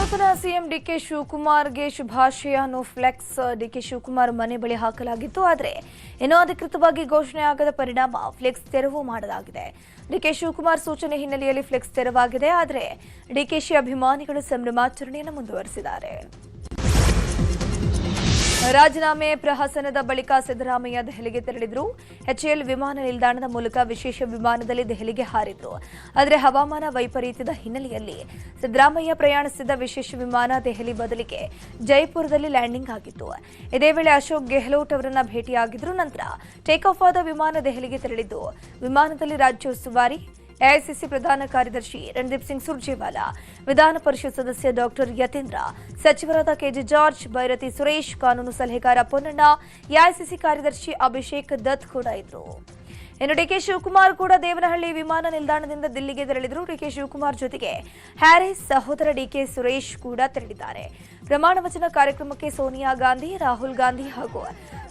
ನೂತನ CM DK ಶಿವಕುಮಾರ್ಗೆ ಶುಭಾಶಯ ಅನ್ನೋ ಫ್ಲೆಕ್ಸ್ ಡಿಕೆ ಶಿವಕುಮಾರ್ ಮನೆ ಬಳಿ ಹಾಕಲಾಗಿತ್ತು. ಆದರೆ ಇನ್ನೂ ಅಧಿಕೃತವಾಗಿ ಘೋಷಣೆ ಆಗದ ಪರಿಣಾಮ ಫ್ಲೆಕ್ಸ್ ತೆರವು ಮಾಡಲಾಗಿದೆ. ಡಿಕೆ ಶಿವಕುಮಾರ್ ಸೂಚನೆ ಹಿನ್ನೆಲೆಯಲ್ಲಿ ಫ್ಲೆಕ್ಸ್ ತೆರವಾಗಿದೆ. ಆದರೆ ಡಿಕೆಶಿ ಅಭಿಮಾನಿಗಳು ಸಂಭ್ರಮಾಚರಣೆಯನ್ನು ಮುಂದುವರೆಸಿದ್ದಾರೆ. ರಾಜೀನಾಮೆ ಪ್ರಹಸನದ ಬಳಿಕ ಸಿದ್ದರಾಮಯ್ಯ ದೆಹಲಿಗೆ ತೆರಳಿದ್ರು. ಎಚ್ಎಎಲ್ ವಿಮಾನ ನಿಲ್ದಾಣದ ಮೂಲಕ ವಿಶೇಷ ವಿಮಾನದಲ್ಲಿ ದೆಹಲಿಗೆ ಹಾರಿದ್ರು. ಆದರೆ ಹವಾಮಾನ ವೈಪರೀತ್ಯದ ಹಿನ್ನೆಲೆಯಲ್ಲಿ ಸಿದ್ದರಾಮಯ್ಯ ಪ್ರಯಾಣಿಸಿದ್ದ ವಿಶೇಷ ವಿಮಾನ ದೆಹಲಿ ಬದಲಿಗೆ ಜೈಪುರದಲ್ಲಿ ಲ್ಯಾಂಡಿಂಗ್ ಆಗಿತ್ತು. ಇದೇ ವೇಳೆ ಅಶೋಕ್ ಗೆಹ್ಲೋಟ್ ಅವರನ್ನ ಭೇಟಿಯಾಗಿದ್ರು. ನಂತರ ಟೇಕ್ ಆಫ್ ಆದ ವಿಮಾನ ದೆಹಲಿಗೆ ತೆರಳಿದ್ದು, ವಿಮಾನದಲ್ಲಿ ರಾಜ್ಯ ಉಸ್ತುವಾರಿ ಎಐಸಿಸಿ ಪ್ರಧಾನ ಕಾರ್ಯದರ್ಶಿ ರಣದೀಪ್ ಸಿಂಗ್ ಸುರ್ಜೇವಾಲಾ, ವಿಧಾನ ಪರಿಷತ್ ಸದಸ್ಯ ಡಾಕ್ಟರ್ ಯತೀಂದ್ರ, ಸಚಿವರಾದ ಕೆಜೆ ಜಾರ್ಜ್, ಬೈರತಿ ಸುರೇಶ್, ಕಾನೂನು ಸಲಹೆಗಾರ ಪೊನ್ನಣ್ಣ, ಎಐಸಿಸಿ ಕಾರ್ಯದರ್ಶಿ ಅಭಿಷೇಕ್ ದತ್ ಕೂಡ ಇದ್ರು. ಇನ್ನು ಡಿಕೆ ಶಿವಕುಮಾರ್ ಕೂಡ ದೇವನಹಳ್ಳಿ ವಿಮಾನ ನಿಲ್ದಾಣದಿಂದ ದಿಲ್ಲಿಗೆ ತೆರಳಿದ್ರು. ಡಿಕೆ ಶಿವಕುಮಾರ್ ಜೊತೆಗೆ ಹ್ಯಾರಿಸ್ ಸಹೋದರ ಡಿಕೆ ಸುರೇಶ್ ಕೂಡ ತೆರಳಿದ್ದಾರೆ. ಪ್ರಮಾಣ ವಚನ ಕಾರ್ಯಕ್ರಮಕ್ಕೆ ಸೋನಿಯಾ ಗಾಂಧಿ, ರಾಹುಲ್ ಗಾಂಧಿ ಹಾಗೂ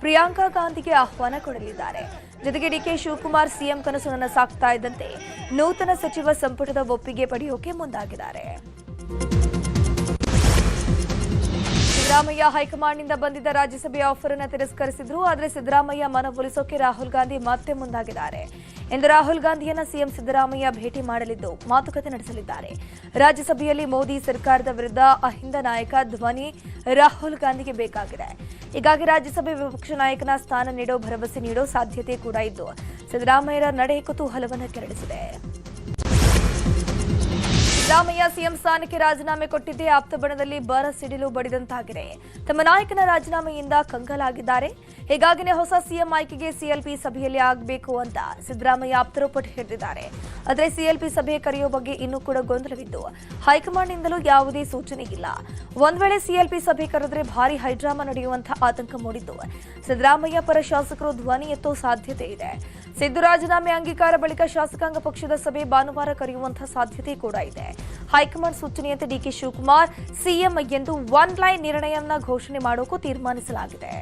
ಪ್ರಿಯಾಂಕಾ ಗಾಂಧಿಗೆ ಆಹ್ವಾನ ಕೊಡಲಿದ್ದಾರೆ. ಜೊತೆಗೆ ಡಿಕೆ ಶಿವಕುಮಾರ್ ಸಿಎಂ ಕನಸು ನನಸಾಗ್ತಾ ಇದ್ದಂತೆ ನೂತನ ಸಚಿವ ಸಂಪುಟದ ಒಪ್ಪಿಗೆ ಪಡೆಯೋಕೆ ಮುಂದಾಗಿದ್ದಾರೆ. ಸಿದ್ದರಾಮಯ್ಯ ಹೈಕಮಾಂಡ್ನಿಂದ ಬಂದಿದ್ದ ರಾಜ್ಯಸಭೆಯ ಆಫರ್ ಅನ್ನು ತಿರಸ್ಕರಿಸಿದ್ರು. ಆದರೆ ಸಿದ್ದರಾಮಯ್ಯ ಮನವೊಲಿಸೋಕೆ ರಾಹುಲ್ ಗಾಂಧಿ ಮತ್ತೆ ಮುಂದಾಗಿದ್ದಾರೆ. ಇಂದು ರಾಹುಲ್ ಗಾಂಧಿಯನ್ನ ಸಿಎಂ ಸಿದ್ದರಾಮಯ್ಯ ಭೇಟಿ ಮಾಡಲಿದ್ದು ಮಾತುಕತೆ ನಡೆಸಲಿದ್ದಾರೆ. ರಾಜ್ಯಸಭೆಯಲ್ಲಿ ಮೋದಿ ಸರ್ಕಾರದ ವಿರುದ್ಧ ಅಹಿಂದ ನಾಯಕ ಧ್ವನಿ ರಾಹುಲ್ ಗಾಂಧಿಗೆ ಬೇಕಾಗಿದೆ. ಹೀಗಾಗಿ ರಾಜ್ಯಸಭೆ ವಿಪಕ್ಷ ನಾಯಕನ ಸ್ಥಾನ ನೀಡೋ ಭರವಸೆ ನೀಡೋ ಸಾಧ್ಯತೆ ಕೂಡ ಇದ್ದು ಸಿದ್ದರಾಮಯ್ಯರ ನಡೆ ಕುತೂಹಲವನ್ನು ಕೆರಳಿಸಿದೆ. ಸಿದ್ದರಾಮಯ್ಯ ಸಿಎಂ ಸ್ಥಾನಕ್ಕೆ ರಾಜೀನಾಮೆ ಕೊಟ್ಟಿದ್ದೇ ಆಪ್ತ ಬಣದಲ್ಲಿ ಬರ ಸಿಡಿಲು ಬಡಿದಂತಾಗಿದೆ. ತಮ್ಮ ನಾಯಕನ ರಾಜೀನಾಮೆಯಿಂದ ಕಂಗಾಲಾಗಿದ್ದಾರೆ. ಹೀಗಾಗಿನೇ ಹೊಸ ಸಿಎಂ ಆಯ್ಕೆಗೆ ಸಿಎಲ್ಪಿ ಸಭೆಯಲ್ಲಿ ಆಗಬೇಕು ಅಂತ ಸಿದ್ದರಾಮಯ್ಯ ಆಪ್ತರು ಪಟ್ಟು ಹಿಡಿದಿದ್ದಾರೆ. ಆದರೆ ಸಿಎಲ್ಪಿ ಸಭೆ ಕರೆಯೋ ಬಗ್ಗೆ ಇನ್ನೂ ಕೂಡ ಗೊಂದಲವಿದ್ದು ಹೈಕಮಾಂಡ್ನಿಂದಲೂ ಯಾವುದೇ ಸೂಚನೆ ಇಲ್ಲ. ಒಂದ್ ವೇಳೆ ಸಿಎಲ್ಪಿ ಸಭೆ ಕರೆದ್ರೆ ಭಾರಿ ಹೈಡ್ರಾಮಾ ನಡೆಯುವಂತಹ ಆತಂಕ ಮೂಡಿದ್ದು ಸಿದ್ದರಾಮಯ್ಯ ಪರ ಶಾಸಕರು ಧ್ವನಿ ಎತ್ತೋ ಸಾಧ್ಯತೆ ಇದೆ. ಸಿದ್ದು ರಾಜೀನಾಮೆ ಅಂಗೀಕಾರ ಬಳಿಕ ಶಾಸಕಾಂಗ ಪಕ್ಷದ ಸಭೆ ಭಾನುವಾರ ಕರೆಯುವಂತಹ ಸಾಧ್ಯತೆ ಕೂಡ ಇದೆ. ಹೈಕಮಾಂಡ್ ಸೂಚನೆಯಂತೆ ಡಿಕೆ ಶಿವಕುಮಾರ್ ಸಿಎಂ ಎಂದು ಒನ್ ಲೈನ್ ನಿರ್ಣಯವನ್ನ ಘೋಷಣೆ ಮಾಡೋಕು ತೀರ್ಮಾನಿಸಲಾಗಿದೆ.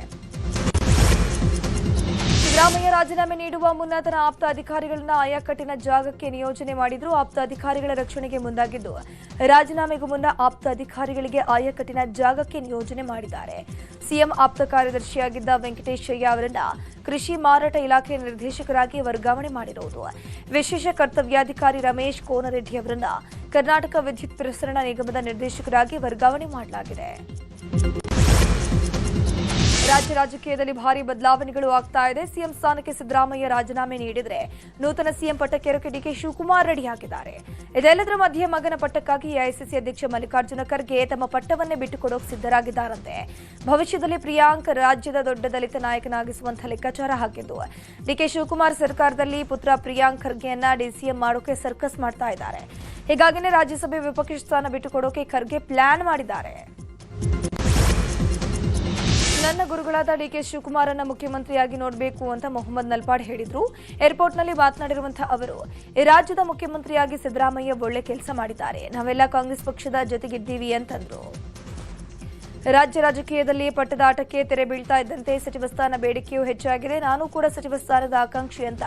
ಸಿದ್ದರಾಮಯ್ಯ ರಾಜೀನಾಮೆ ನೀಡುವ ಮುನ್ನ ತನ್ನ ಆಪ್ತ ಅಧಿಕಾರಿಗಳನ್ನ ಆಯಾಕಟ್ಟಿನ ಜಾಗಕ್ಕೆ ನಿಯೋಜನೆ ಮಾಡಿದ್ರು. ಆಪ್ತ ಅಧಿಕಾರಿಗಳ ರಕ್ಷಣೆಗೆ ಮುಂದಾಗಿದ್ದು ರಾಜೀನಾಮೆಗೂ ಮುನ್ನ ಆಪ್ತ ಅಧಿಕಾರಿಗಳಿಗೆ ಆಯಾಕಟ್ಟಿನ ಜಾಗಕ್ಕೆ ನಿಯೋಜನೆ ಮಾಡಿದ್ದಾರೆ. ಸಿಎಂ ಆಪ್ತ ಕಾರ್ಯದರ್ಶಿಯಾಗಿದ್ದ ವೆಂಕಟೇಶಯ್ಯ ಅವರನ್ನ ಕೃಷಿ ಮಾರಾಟ ಇಲಾಖೆ ನಿರ್ದೇಶಕರಾಗಿ ವರ್ಗಾವಣೆ ಮಾಡಿರುವುದು, ವಿಶೇಷ ಕರ್ತವ್ಯಾಧಿಕಾರಿ ರಮೇಶ್ ಕೋನರೆಡ್ಡಿ ಅವರನ್ನ ಕರ್ನಾಟಕ ವಿದ್ಯುತ್ ಪ್ರಸರಣ ನಿಗಮದ ನಿರ್ದೇಶಕರಾಗಿ ವರ್ಗಾವಣೆ ಮಾಡಲಾಗಿದೆ. ರಾಜ್ಯ ರಾಜಕೀಯದಲ್ಲಿ ಭಾರಿ ಬದಲಾವಣೆಗಳು ಆಗ್ತಾ ಇದೆ. ಸಿಎಂ ಸ್ಥಾನಕ್ಕೆ ಸಿದ್ದರಾಮಯ್ಯ ರಾಜೀನಾಮೆ ನೀಡಿದರೆ ನೂತನ ಸಿಎಂ ಪಟ್ಟಕ್ಕೇರೋಕೆ ಡಿಕೆ ಶಿವಕುಮಾರ್ ರೆಡಿಯಾಗಿದ್ದಾರೆ. ಇದೆಲ್ಲದರ ಮಧ್ಯೆ ಮಗನ ಪಟ್ಟಕ್ಕಾಗಿ ಎಐಸಿಸಿ ಅಧ್ಯಕ್ಷ ಮಲ್ಲಿಕಾರ್ಜುನ ಖರ್ಗೆ ತಮ್ಮ ಪಟ್ಟವನ್ನೇ ಬಿಟ್ಟುಕೊಡೋಕೆ ಸಿದ್ಧರಾಗಿದ್ದಾರಂತೆ. ಭವಿಷ್ಯದಲ್ಲಿ ಪ್ರಿಯಾಂಕ್ ರಾಜ್ಯದ ದೊಡ್ಡ ದಲಿತ ನಾಯಕನಾಗಿಸುವಂತಹ ಲೆಕ್ಕಾಚಾರ ಹಾಕಿದ್ದು ಡಿಕೆ ಶಿವಕುಮಾರ್ ಸರ್ಕಾರದಲ್ಲಿ ಪುತ್ರ ಪ್ರಿಯಾಂಕ್ ಖರ್ಗೆಯನ್ನ ಡಿಸಿಎಂ ಮಾಡೋಕೆ ಸರ್ಕಸ್ ಮಾಡ್ತಾ ಇದ್ದಾರೆ. ಹೀಗಾಗಿನೇ ರಾಜ್ಯಸಭೆ ವಿಪಕ್ಷ ಸ್ಥಾನ ಬಿಟ್ಟುಕೊಡೋಕೆ ಖರ್ಗೆ ಪ್ಲಾನ್ ಮಾಡಿದ್ದಾರೆ. ನನ್ನ ಗುರುಗಳಾದ ಡಿಕೆ ಶಿವಕುಮಾರನ್ನ ಮುಖ್ಯಮಂತ್ರಿಯಾಗಿ ನೋಡಬೇಕು ಅಂತ ಮೊಹಮ್ಮದ್ ನಲ್ಪಾಡ್ ಹೇಳಿದ್ರು. ಏರ್ಪೋರ್ಟ್ನಲ್ಲಿ ಮಾತನಾಡಿರುವಂತಹ ಅವರು, ಈ ರಾಜ್ಯದ ಮುಖ್ಯಮಂತ್ರಿಯಾಗಿ ಸಿದ್ದರಾಮಯ್ಯ ಒಳ್ಳೆ ಕೆಲಸ ಮಾಡಿದ್ದಾರೆ, ನಾವೆಲ್ಲ ಕಾಂಗ್ರೆಸ್ ಪಕ್ಷದ ಜೊತೆಗಿದ್ದೀವಿ ಅಂತಂದ್ರು. ರಾಜ್ಯ ರಾಜಕೀಯದಲ್ಲಿ ಪಟ್ಟದಾಟಕ್ಕೆ ತೆರೆ ಬೀಳ್ತಾ ಇದ್ದಂತೆ ಸಚಿವ ಸ್ಥಾನ ಬೇಡಿಕೆಯೂ ಹೆಚ್ಚಾಗಿದೆ. ನಾನು ಕೂಡ ಸಚಿವ ಸ್ಥಾನದ ಆಕಾಂಕ್ಷಿ ಅಂತ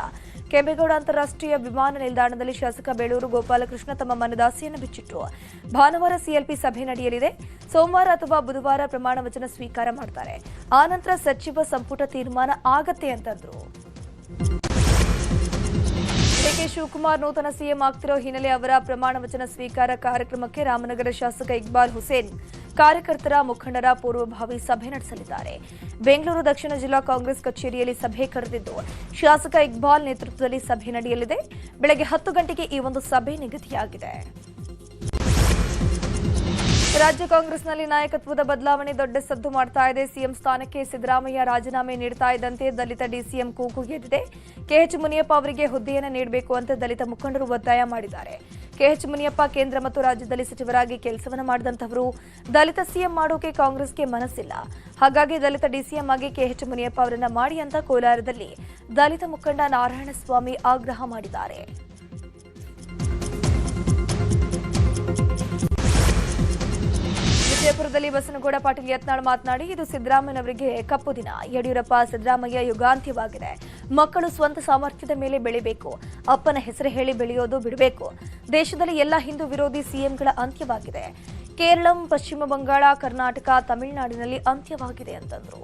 ಕೆಂಪೇಗೌಡ ಅಂತಾರಾಷ್ಟ್ರೀಯ ವಿಮಾನ ನಿಲ್ದಾಣದಲ್ಲಿ ಶಾಸಕ ಬೇಳೂರು ಗೋಪಾಲಕೃಷ್ಣ ತಮ್ಮ ಮನದಾಸೆಯನ್ನು ಬಿಚ್ಚಿಟ್ರು. ಭಾನುವಾರ ಸಿಎಲ್ಪಿ ಸಭೆ ನಡೆಯಲಿದೆ. ಸೋಮವಾರ ಅಥವಾ ಬುಧವಾರ ಪ್ರಮಾಣ ವಚನ ಸ್ವೀಕಾರ ಮಾಡ್ತಾರೆ. ಆನಂತರ ಸಚಿವ ಸಂಪುಟ ತೀರ್ಮಾನ ಆಗತ್ತೆ ಅಂತಂದ್ರು. ಡಿಕೆ ಶಿವಕುಮಾರ್ ನೂತನ ಸಿಎಂ ಆಗ್ತಿರೋ ಹಿನ್ನೆಲೆ ಅವರ ಪ್ರಮಾಣ ವಚನ ಸ್ವೀಕಾರ ಕಾರ್ಯಕ್ರಮಕ್ಕೆ ರಾಮನಗರ ಶಾಸಕ ಇಕ್ಬಾಲ್ ಹುಸೇನ್ ಕಾರ್ಯಕರ್ತರ ಮುಖಂಡರ ಪೂರ್ವಭಾವಿ ಸಭೆ ನಡೆಸಲಿದ್ದಾರೆ. ಬೆಂಗಳೂರು ದಕ್ಷಿಣ ಜಿಲ್ಲಾ ಕಾಂಗ್ರೆಸ್ ಕಚೇರಿಯಲ್ಲಿ ಸಭೆ ಕರೆದಿದ್ದು ಶಾಸಕ ಇಕ್ಬಾಲ್ ನೇತೃತ್ವದಲ್ಲಿ ಸಭೆ ನಡೆಯಲಿದೆ. ಬೆಳಗ್ಗೆ 10 ಗಂಟೆಗೆ ಈ ಒಂದು ಸಭೆ ನಿಗದಿಯಾಗಿದೆ. ರಾಜ್ಯ ಕಾಂಗ್ರೆಸ್ನಲ್ಲಿ ನಾಯಕತ್ವದ ಬದಲಾವಣೆ ದೊಡ್ಡ ಸದ್ದು ಮಾಡ್ತಾ ಇದೆ. ಸಿಎಂ ಸ್ಥಾನಕ್ಕೆ ಸಿದ್ದರಾಮಯ್ಯ ರಾಜೀನಾಮೆ ನೀಡುತ್ತಾ ಇದ್ದಂತೆ ದಲಿತ ಡಿಸಿಎಂ ಕೂಗು ಎದ್ದಿದೆ. ಕೆಎಚ್ ಮುನಿಯಪ್ಪ ಅವರಿಗೆ ಹುದ್ದೆಯನ್ನು ನೀಡಬೇಕು ಅಂತ ದಲಿತ ಮುಖಂಡರು ಒತ್ತಾಯ ಮಾಡಿದ್ದಾರೆ. ಕೆಎಚ್ ಮುನಿಯಪ್ಪ ಕೇಂದ್ರ ಮತ್ತು ರಾಜ್ಯದಲ್ಲಿ ಸಚಿವರಾಗಿ ಕೆಲಸವನ್ನು ಮಾಡಿದಂತವರು. ದಲಿತ ಸಿಎಂ ಮಾಡೋಕೆ ಕಾಂಗ್ರೆಸ್ಗೆ ಮನಸ್ಸಿಲ್ಲ. ಹಾಗಾಗಿ ದಲಿತ ಡಿಸಿಎಂ ಆಗಿ ಕೆಎಚ್ ಮುನಿಯಪ್ಪ ಅವರನ್ನ ಮಾಡಿ ಅಂತ ಕೋಲಾರದಲ್ಲಿ ದಲಿತ ಮುಖಂಡ ನಾರಾಯಣಸ್ವಾಮಿ ಆಗ್ರಹ ಮಾಡಿದ್ದಾರೆ. ವಿಜಯಪುರದಲ್ಲಿ ಬಸನಗೌಡ ಪಾಟೀಲ್ ಯತ್ನಾಳ್ ಮಾತನಾಡಿ, ಇದು ಸಿದ್ದರಾಮಯ್ಯನವರಿಗೆ ಕಪ್ಪು ದಿನ. ಯಡಿಯೂರಪ್ಪ ಸಿದ್ದರಾಮಯ್ಯ ಯುಗಾಂತ್ಯವಾಗಿದೆ. ಮಕ್ಕಳು ಸ್ವಂತ ಸಾಮರ್ಥ್ಯದ ಮೇಲೆ ಬೆಳಿಬೇಕು. ಅಪ್ಪನ ಹೆಸರು ಹೇಳಿ ಬೆಳೆಯೋದು ಬಿಡಬೇಕು. ದೇಶದಲ್ಲಿ ಎಲ್ಲ ಹಿಂದೂ ವಿರೋಧಿ ಸಿಎಂಗಳ ಅಂತ್ಯವಾಗಿದೆ. ಕೇರಳಂ, ಪಶ್ಚಿಮ ಬಂಗಾಳ, ಕರ್ನಾಟಕ, ತಮಿಳುನಾಡಿನಲ್ಲಿ ಅಂತ್ಯವಾಗಿದೆ ಅಂತಂದ್ರು.